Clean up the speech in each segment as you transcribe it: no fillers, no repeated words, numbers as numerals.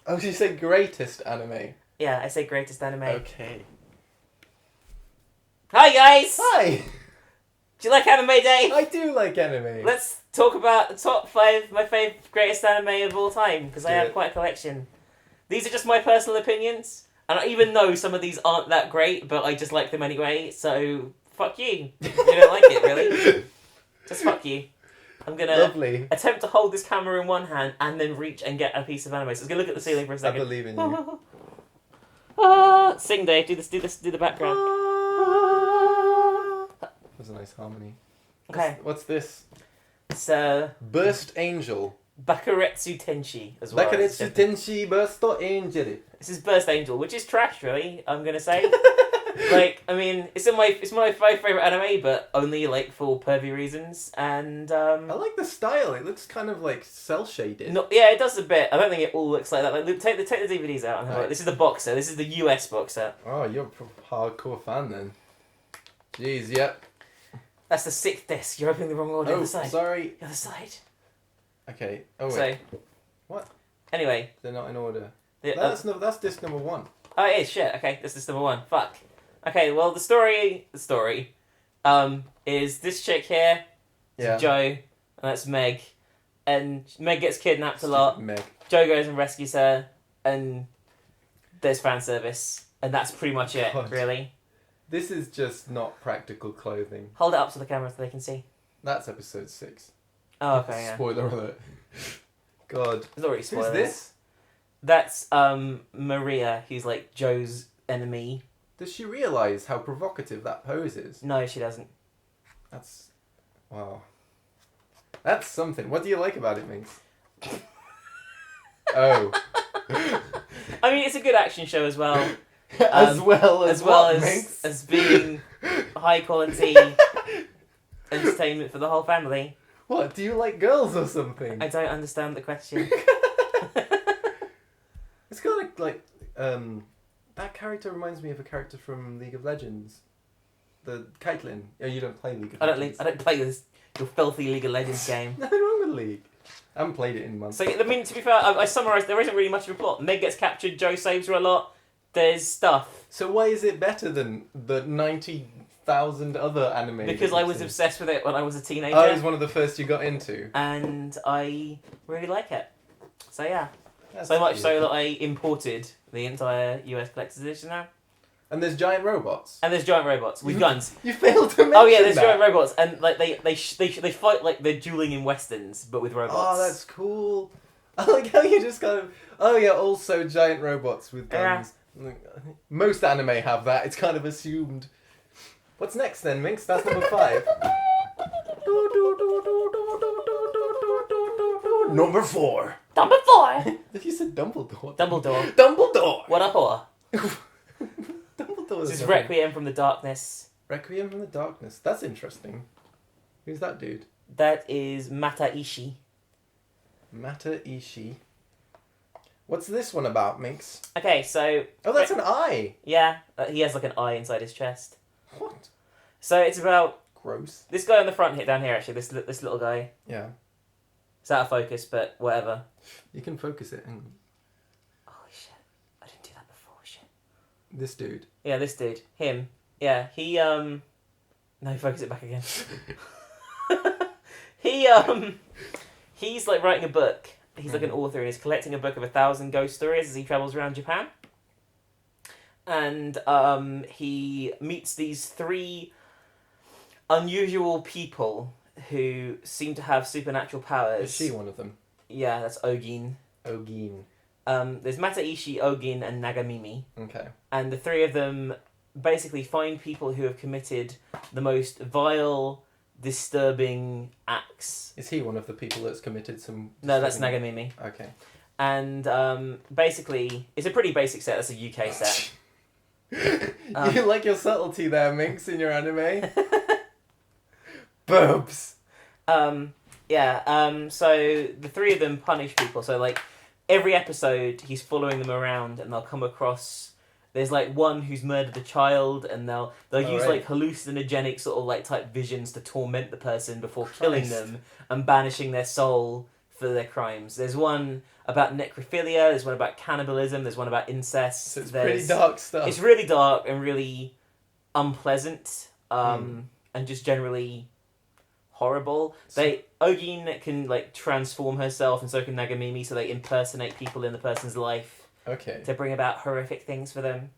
Oh, did you say greatest anime? Yeah, I say greatest anime. Okay. Hi guys! Hi! Do you like Anime Day? I do like anime. Let's talk about the top 5 my favourite greatest anime of all time, because I Do have it. quite a collection. These are just my personal opinions, and I even know some of these aren't that great, but I just like them anyway, so fuck you. You don't like it, really? Just fuck you. I'm gonna Lovely. attempt to hold this camera in one hand and then reach and get a piece of anime. So I was gonna look at the ceiling for a I second. believe in you. Sing, Dave. Do the background. That's a nice harmony. Okay. What's this? So Burst Angel. Bakuretsu Tenshi as well. Bakuretsu Tenshi Burst Angel. This is Burst Angel, which is trash, really. I'm gonna say. Like, I mean, it's my favorite anime, but only like for pervy reasons. And I like the style. It looks kind of like cell shaded. no, yeah, it does a bit. I don't think it all looks like that. Like, take the DVDs out and have a Right. look. This is the box set. This is the US box set. Oh, you're a hardcore fan then. Jeez, yep. That's the 6th disc. You're opening the wrong order. The Oh, other side. sorry. The other side. Okay. Oh wait. So. What? Anyway. They're not in order. The, That's disc number 1. Oh, it is shit. Okay, this is number 1. Fuck. Okay, well, the story, is this chick here, Yeah. Joe, and that's Meg, and Meg gets kidnapped a lot. Meg. Joe goes and rescues her, and there's fan service, and that's pretty much it, God. really. This is just not practical clothing. Hold it up to the camera so they can see. That's episode 6. Oh, okay, yeah. Spoiler alert. God. There's already Who's spoilers. this? That's Maria, who's like Joe's enemy. Does she realise how provocative that pose is? No, she doesn't. That's... Wow. That's something. What do you like about it, Minx? Oh. I mean, it's a good action show as well. as well what, Minx? as being high quality entertainment for the whole family. What, do you like girls or something? I don't understand the question. It's kind of like that character reminds me of a character from League of Legends. The Caitlyn. Oh, you don't play League of Legends. I don't play this your filthy League of Legends game. Nothing wrong with League. I haven't played it in months. So I mean, to be fair, I summarised. There isn't really much of a plot. Meg gets captured. Joe saves her a lot. There's stuff. So why is it better than the 90,000 other anime? Because I was obsessed with it when I was a teenager. Oh, it was one of the first you got into. And I really like it. So yeah. That's so much cute. so that I imported the entire US collector's edition now. And there's giant robots. And there's giant robots with guns. You failed to mention Oh yeah, there's that. giant robots, and like they fight like they're dueling in westerns, but with robots. Oh, that's cool. I like how you just kind of... Oh yeah, also giant robots with guns. Most anime have that. It's kind of assumed. What's next then, Minx? That's number 5. Number 4. Number 4. You said Dumbledore. Dumbledore. Dumbledore. What a whore. Dumbledore. This is Requiem from the Darkness. Requiem from the Darkness. That's interesting. Who's that dude? That is Mata Ishii. Mata Ishii. What's this one about, Minx? Okay, so Oh, that's an eye. yeah, he has like an eye inside his chest. What? So it's about Gross. this guy on the front hit down here. Actually, this little guy. Yeah. It's out of focus, but whatever. You can focus it. Hang on. Holy shit! I didn't do that before. Shit. This dude. Yeah, this dude. Him. Yeah, he No, focus it back again. He's like writing a book. He's like an author and he's collecting a book of 1,000 ghost stories as he travels around Japan. And he meets these 3 unusual people who seem to have supernatural powers. Is she one of them? Yeah, that's Ogin. Ogin. There's Mataishi, Ogin, and Nagamimi. Okay. And the 3 of them basically find people who have committed the most vile, disturbing acts. Is he one of the people that's committed some... No, that's Nagamimi. Okay. And basically, it's a pretty basic set. That's a UK set. You like your subtlety there, Minx, in your anime? Boobs! So the 3 of them punish people. So, like, every episode, he's following them around and they'll come across... There's, like, one who's murdered a child and they'll use, right. like, hallucinogenic sort of, like, type visions to torment the person before killing them and banishing their soul for their crimes. There's one... about necrophilia. There's one about cannibalism. There's one about incest. So it's pretty dark stuff. It's really dark and really unpleasant, and just generally horrible. Ogin can like transform herself, and so can Nagamimi, so they impersonate people in the person's life to bring about horrific things for them.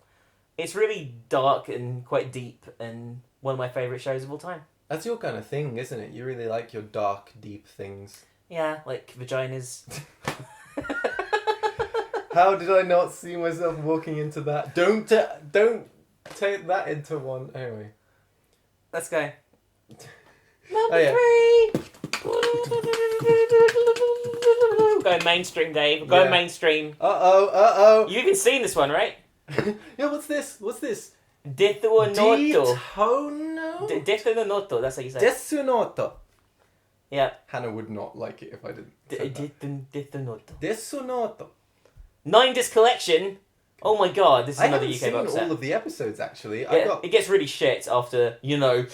It's really dark and quite deep, and one of my favourite shows of all time. That's your kind of thing, isn't it? You really like your dark, deep things. Yeah, like vaginas. How did I not see myself walking into that? Don't take that into one. Anyway. Let's go. Oh, Number 3! Going mainstream, Dave. Going mainstream. Uh-oh. You've even seen this one, right? Yeah, what's this? Desunoto. Desunoto, that's how you say it. Desunoto. Yeah. Hannah would not like it if I didn't. Desunoto. Desunoto. 9-disc collection. Oh my god, this is another UK box set. I haven't seen all of the episodes, actually. Yeah, it gets really shit after, the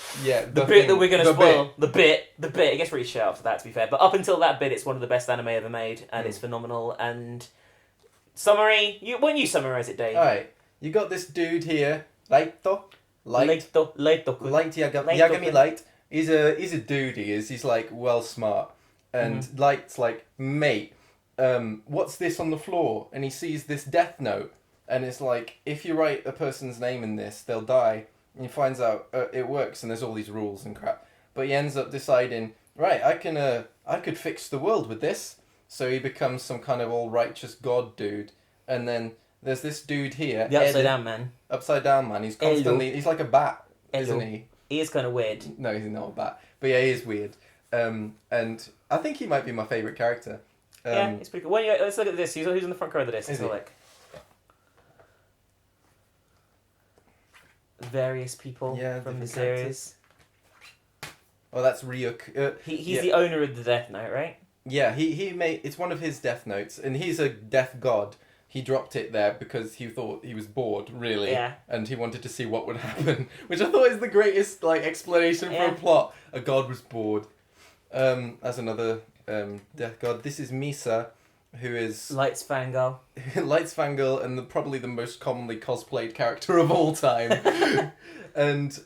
the bit that we're going to spoil. The bit. It gets really shit after that, to be fair. But up until that bit, it's one of the best anime ever made, and it's phenomenal. And summary, why don't you summarise it, Dave? Alright, you got this dude here, Yagami Light. He's a dude, he is. He's like, well smart. And Light's like, mate, what's this on the floor? And he sees this death note. And it's like, if you write a person's name in this, they'll die. And he finds out it works, and there's all these rules and crap. But he ends up deciding, right, I could fix the world with this. So he becomes some kind of all righteous god dude. And then there's this dude here. The Upside Down Man. Upside Down Man. He's constantly, he's like a bat, isn't he? He is kind of weird. No, he's not a bat. But yeah, he is weird. And I think he might be my favourite character. Yeah, he's pretty cool. Let's look at this. Who's on the front cover of the disc? Various people from the series. Oh, that's Ryuk. He's the owner of the Death Note, right? Yeah, he made, it's one of his Death Notes, and he's a death god. He dropped it there because he thought he was bored, really, and he wanted to see what would happen, which I thought is the greatest explanation for a plot. A god was bored. As another death god, this is Misa, who is Light's fangirl. Light's fangirl, and probably the most commonly cosplayed character of all time. And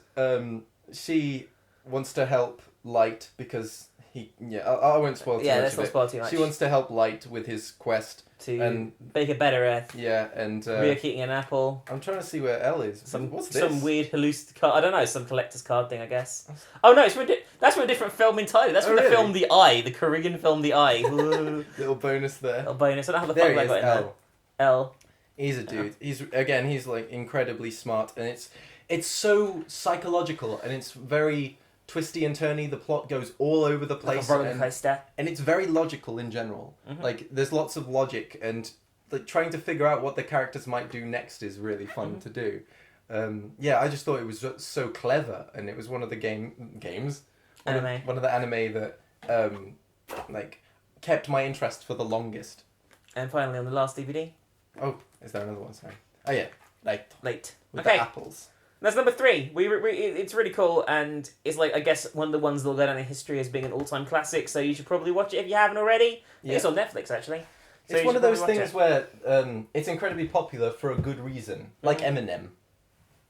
she wants to help Light because I won't spoil too much. Let's not spoil too much. She wants to help Light with his quest to make a better Earth. Yeah, and Ryuk eating an apple. I'm trying to see where Elle is. What's this? Some weird card. I don't know, some collector's card thing, I guess. Oh no, that's from a different film entirely. That's from the film The Eye, the Korean film The Eye. Little bonus there. Little bonus. I don't know how the fuck I got in there. Elle. He's a dude. He's like incredibly smart, and it's so psychological, and it's very twisty and turny. The plot goes all over the place, like a roller coaster. And it's very logical in general. Like there's lots of logic, and like trying to figure out what the characters might do next is really fun to do. I just thought it was so clever, and it was one of the games, one of the anime that kept my interest for the longest. And finally, on the last DVD. Oh, is there another one? Sorry. Oh yeah, late with the apples. That's number 3. It's really cool, and it's like, I guess, one of the ones that'll go down in history as being an all-time classic, so you should probably watch it if you haven't already. Yeah. It's on Netflix, actually. So it's one of those things where it's incredibly popular for a good reason, like Eminem.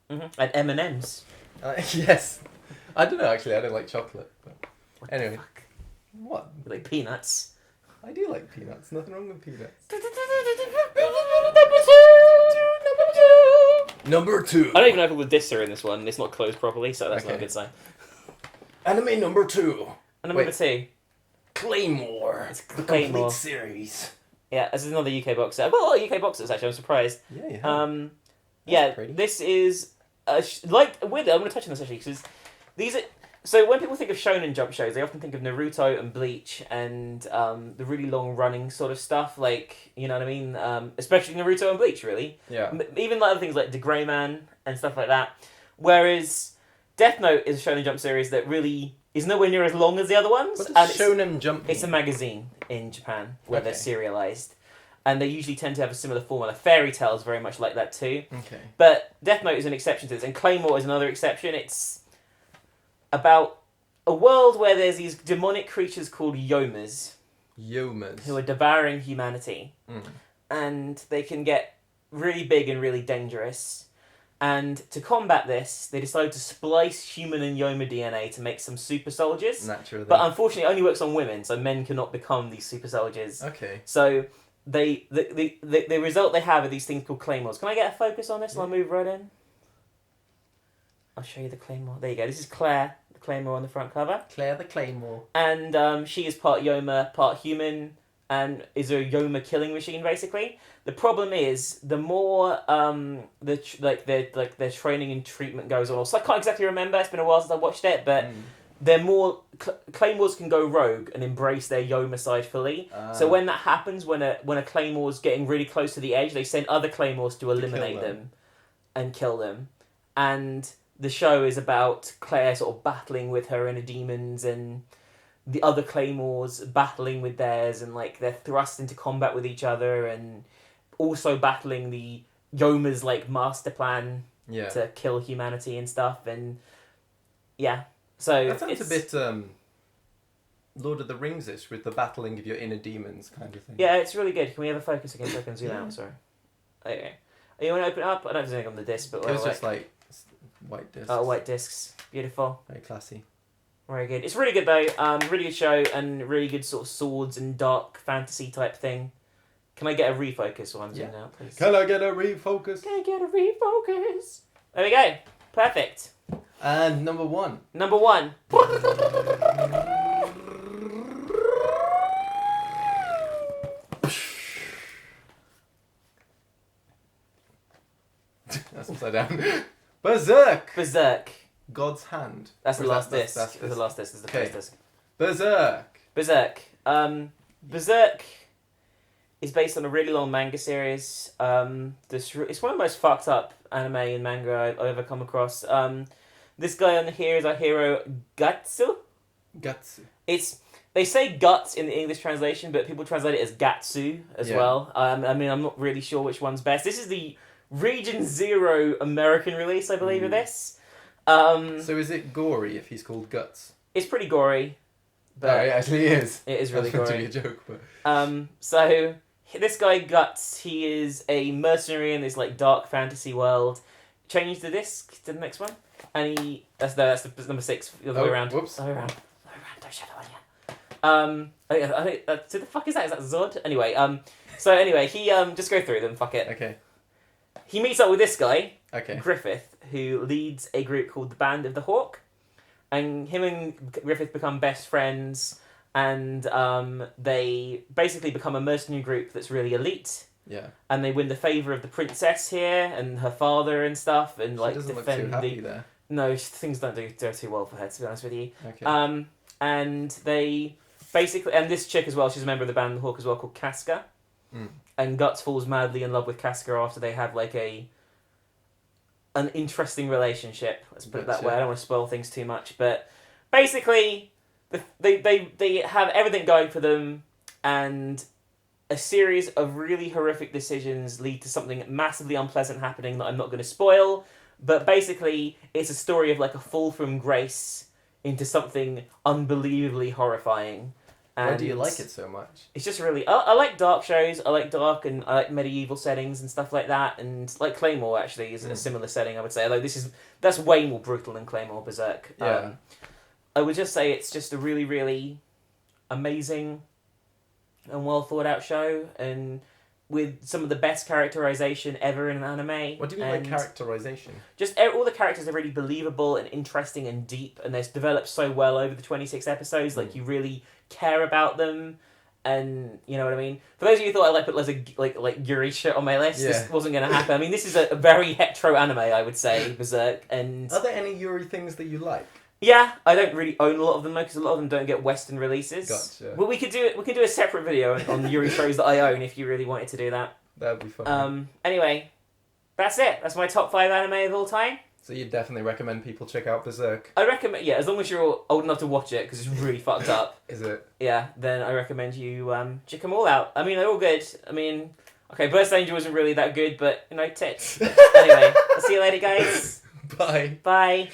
And M&M's. Yes. I don't know, actually, I don't like chocolate. But anyway. Fuck? What? You like peanuts? I do like peanuts. Nothing wrong with peanuts. Number 2. I don't even know if the discs are in this one. It's not closed properly, so that's not a good sign. Anime number 2. And number 2. Claymore. It's the Claymore. complete series. Yeah, this is another UK box set. Well, a lot of UK box sets, actually. I'm surprised. Yeah, pretty. This is I'm going to touch on this actually because these are. So when people think of Shonen Jump shows, they often think of Naruto and Bleach and the really long running sort of stuff, like, you know what I mean? Especially Naruto and Bleach, really. Yeah. Even like other things like The Grey Man and stuff like that. Whereas Death Note is a Shonen Jump series that really is nowhere near as long as the other ones. What does Shonen Jump mean? It's a magazine in Japan where they're serialized. And they usually tend to have a similar formula. Fairy Tail is very much like that too. Okay. But Death Note is an exception to this, and Claymore is another exception. It's about a world where there's these demonic creatures called yomas, Yomas. who are devouring humanity. Mm. And they can get really big and really dangerous. And to combat this, they decided to splice human and Yoma DNA to make some super soldiers. Naturally. But unfortunately, it only works on women, so men cannot become these super soldiers. Okay. So the result they have are these things called Claymores. Can I get a focus on this? And I'll move right in. I'll show you the Claymore. There you go. This is Claire, the Claymore on the front cover. Claire the Claymore. And she is part Yoma, part human, and is a Yoma killing machine, basically. The problem is, the more their training and treatment goes on. So I can't exactly remember. It's been a while since I watched it, but they're more Claymores can go rogue and embrace their Yoma side fully. So when that happens, when a Claymore's getting really close to the edge, they send other Claymores to eliminate them and kill them. And the show is about Claire sort of battling with her inner demons and the other Claymores battling with theirs, and like they're thrust into combat with each other, and also battling the Yoma's like master plan to kill humanity and stuff. And yeah, so that sounds a bit Lord of the Rings-ish with the battling of your inner demons kind of thing. Yeah, it's really good. Can we have a focus again so I can zoom out? Sorry. Okay. You want to open it up? I don't have anything on the disc, but it was just like white discs. Oh, white discs. Beautiful. Very classy. Very good. It's really good though. Really good show and really good sort of swords and dark fantasy type thing. Can I get a refocus while I'm zooming out, please? Can I get a refocus? Can I get a refocus? There we go. Perfect. And number one. Number one. That's upside down. Berserk! Berserk. God's Hand. That's the last disc. That's the last disc. This is the first disc. Berserk. Berserk. Berserk is based on a really long manga series. It's one of the most fucked up anime and manga I've ever come across. This guy on here is our hero, Gatsu. They say guts in the English translation, but people translate it as Gatsu as well. I mean, I'm not really sure which one's best. This is the Region Zero American release, I believe, of this. So is it gory if he's called Guts? It's pretty gory. But it actually is. It is really gory. To be a joke, but... So this guy Guts, he is a mercenary in this like dark fantasy world. Change the disc to the next one, and that's the number 6. The other way around. Whoops. The other way around. Don't show that one yet. I think who the fuck is that? Is that Zod? Anyway, so anyway, he just go through them. Fuck it. Okay. He meets up with this guy, Okay. Griffith, who leads a group called the Band of the Hawk, and him and Griffith become best friends, and they basically become a mercenary group that's really elite. Yeah. And they win the favour of the princess here and her father and stuff, and like doesn't defend look too happy there. No, things don't do too well for her, to be honest with you. Okay. And they basically, and this chick as well, she's a member of the Band of the Hawk as well, called Casca. And Guts falls madly in love with Casca after they have like an interesting relationship. Let's put it that way. I don't want to spoil things too much, but basically, they have everything going for them, and a series of really horrific decisions lead to something massively unpleasant happening that I'm not going to spoil. But basically, it's a story of like a fall from grace into something unbelievably horrifying. And why do you like it so much? It's just really... I like dark shows. I like dark and I like medieval settings and stuff like that. And like Claymore, actually, is a similar setting, I would say. Although that's way more brutal than Claymore Berserk. Yeah. I would just say it's just a really, really amazing and well thought out show. And with some of the best characterization ever in an anime. What do you mean by characterization? Just all the characters are really believable and interesting and deep. And they're developed so well over the 26 episodes. Like, you really... care about them, and you know what I mean. For those of you who thought I put like Yuri shit on my list, this wasn't going to happen. I mean, this is a very hetero anime, I would say, Berserk. And are there any Yuri things that you like? Yeah, I don't really own a lot of them though, because a lot of them don't get Western releases. Gotcha. But we could do a separate video on Yuri shows that I own if you really wanted to do that. That would be fun. Anyway, that's it. That's my top 5 anime of all time. So you definitely recommend people check out Berserk? I recommend, yeah, as long as you're old enough to watch it, because it's really fucked up. Is it? Yeah, then I recommend you check them all out. I mean, they're all good. I mean, okay, Burst Angel wasn't really that good, but, you know, tits. Anyway, I'll see you later, guys. Bye. Bye.